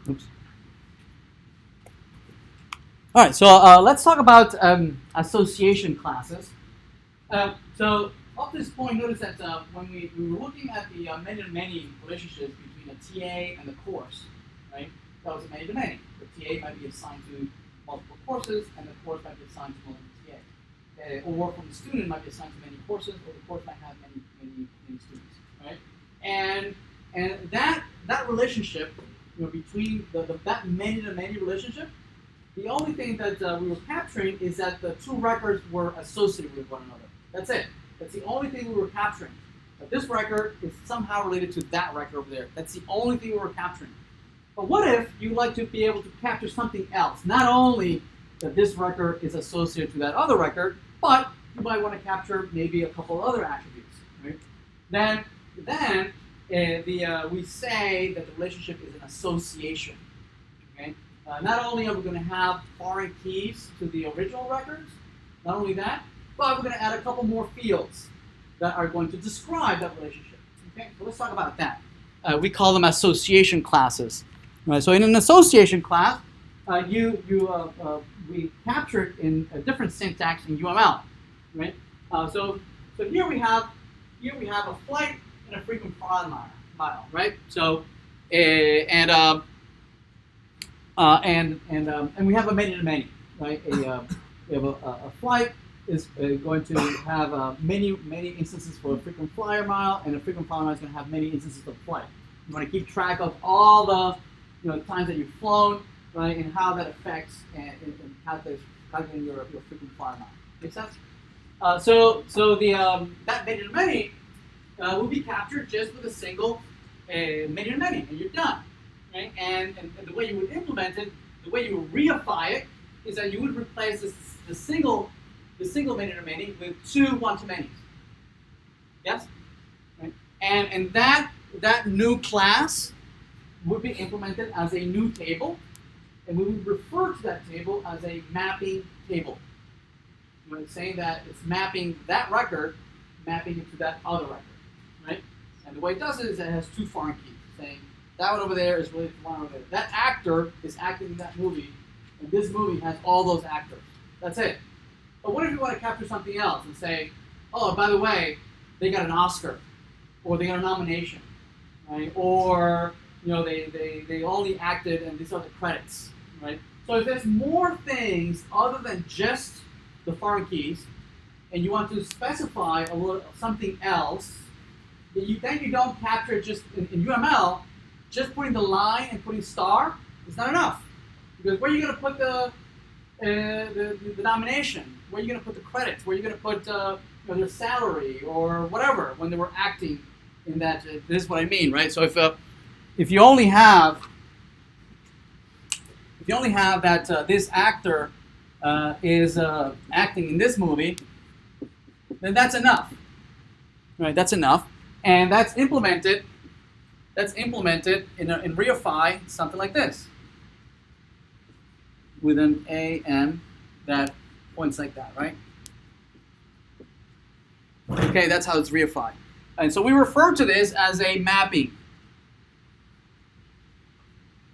Oops. All right, so let's talk about association classes. So up to this point, notice that when we were looking at the many-to-many relationships between a TA and the course, right? That was a many-to-many. The TA might be assigned to multiple courses, and the course might be assigned to multiple TA. Or from the student might be assigned to many courses, or the course might have many students, right? And that relationship, between that many-to-many relationship, the only thing that we were capturing is that the two records were associated with one another. That's it. That's the only thing we were capturing. That this record is somehow related to that record over there. That's the only thing we were capturing. But what if you'd like to be able to capture something else? Not only that this record is associated to that other record, but you might want to capture maybe a couple other attributes. Right? Then we say that the relationship is an association. Okay? Not only are we going to have foreign keys to the original records, not only that, but we're going to add a couple more fields that are going to describe that relationship. Okay, so let's talk about that. We call them association classes. Right. So in an association class, we capture it in a different syntax in UML. Right. So here we have a flight and a frequent flyer mile. Right. So and we have a many-to-many. Right. We have a flight is going to have many instances for a frequent flyer mile, and a frequent flyer mile is going to have many instances of flight. You want to keep track of all the times that you've flown, right, and how that affects and calculating your frequent flyer mile. Make sense? So that many-to-many will be captured just with a single many-to-many, and you're done. Right? And the way you would implement it, the way you would reify it, is that you would replace the single many-to-many with two one-to-manys. Yes? Right? And that new class would be implemented as a new table, and we would refer to that table as a mapping table. It's saying that it's mapping that record, mapping it to that other record. Right? And the way it does it is that it has two foreign keys, saying that one over there is related to one over there. That actor is acting in that movie, and this movie has all those actors. That's it. But what if you want to capture something else and say, oh, by the way, they got an Oscar, or they got a nomination, right? Or they only acted and these are the credits, right? So if there's more things other than just the foreign keys, and you want to specify something else, then you don't capture it just in UML. Just putting the line and putting star is not enough, because where are you going to put the nomination? Where are you going to put the credits? Where are you going to put their salary or whatever when they were acting in that? This is what I mean, right? So if you only have that this actor is acting in this movie, then that's enough, right? That's enough, and that's implemented. In Reify, something like this, with an AM that points like that, right? Okay, that's how it's Reified. And so we refer to this as a mapping.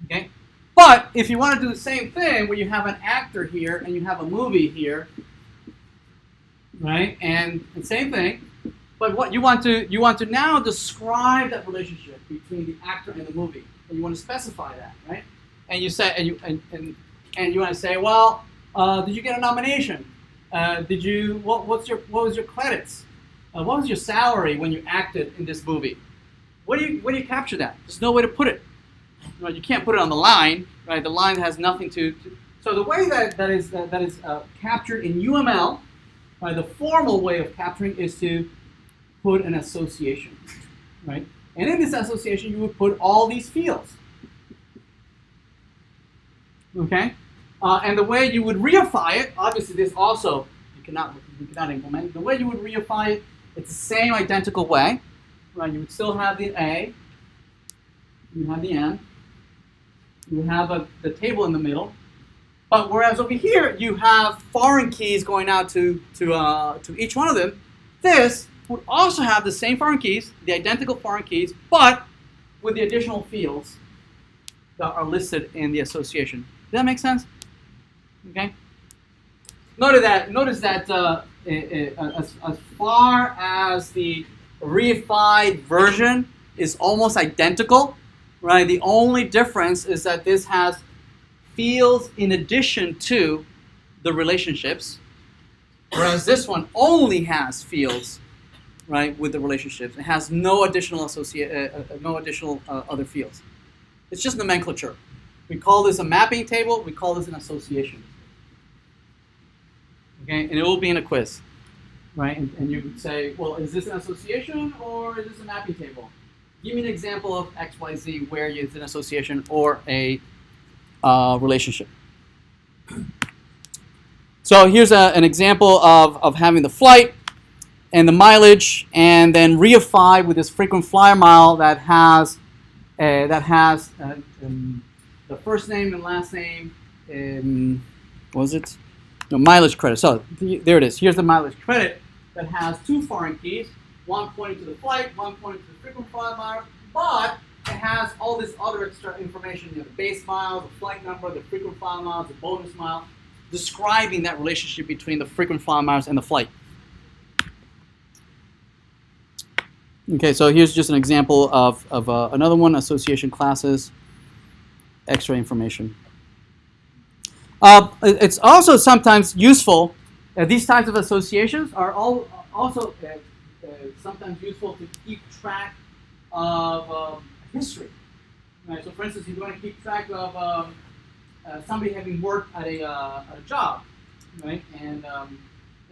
Okay? But if you want to do the same thing, where you have an actor here and you have a movie here, right? And same thing. But what you want to now describe that relationship between the actor and the movie, and you want to specify that, right? And you say, and you want to say, well, did you get a nomination? What was your credits? What was your salary when you acted in this movie? Where do you capture that? There's no way to put it. Right? You can't put it on the line, right? The line has nothing to. So the way that is captured in UML, right? The formal way of capturing is to put an association, right? And in this association, you would put all these fields. Okay? And the way you would reify it, obviously this also you cannot implement. The way you would reify it, it's the same identical way. Right? You would still have the A, you have the N, you have the table in the middle. But whereas over here you have foreign keys going out to each one of them, this would also have the same foreign keys, the identical foreign keys, but with the additional fields that are listed in the association. Does that make sense? Okay. Notice that as far as the reified version is almost identical, right? The only difference is that this has fields in addition to the relationships, whereas this one only has fields, right, with the relationships. It has no additional other fields. It's just nomenclature. We call this a mapping table. We call this an association. Okay, and it will be in a quiz, right? And you would say, well, is this an association or is this a mapping table? Give me an example of X, Y, Z where it's an association or a relationship. So here's an example of having the flight and the mileage, and then reified with this frequent flyer mile that has the first name and last name. What was it? No, mileage credit. So there it is. Here's the mileage credit that has two foreign keys, one pointing to the flight, one pointing to the frequent flyer mile, but it has all this other extra information, the base mile, the flight number, the frequent flyer miles, the bonus mile, describing that relationship between the frequent flyer miles and the flight. Okay, so here's just an example of another one, association classes, extra information. It's also sometimes useful, these types of associations are also sometimes useful to keep track of history. Right? So for instance, if you want to keep track of somebody having worked at a job, right? And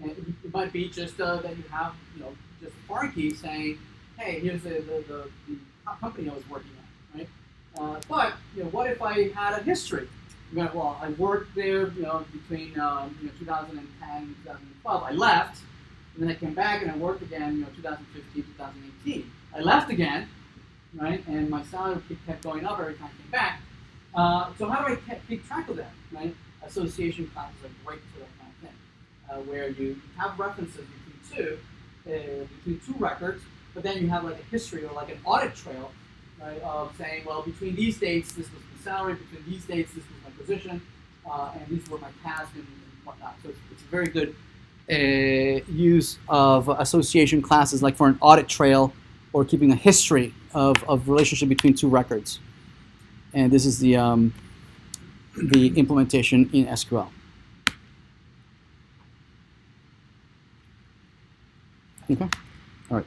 it might be just that you have just a foreign key saying, hey, here's the company I was working at, right? But what if I had a history? Well, I worked there, between 2010 and 2012. I left, and then I came back and I worked again, 2015, 2018. I left again, right? And my salary kept going up every time I came back. So how do I keep track of that, right? Association classes are great for that kind of thing, where you have references between two records, but then you have like a history or like an audit trail, right, of saying, well, between these dates, this was the salary, between these dates, this was my position, and these were my tasks and whatnot. So it's a very good use of association classes, like for an audit trail or keeping a history of relationship between two records. And this is the implementation in SQL. Okay, all right.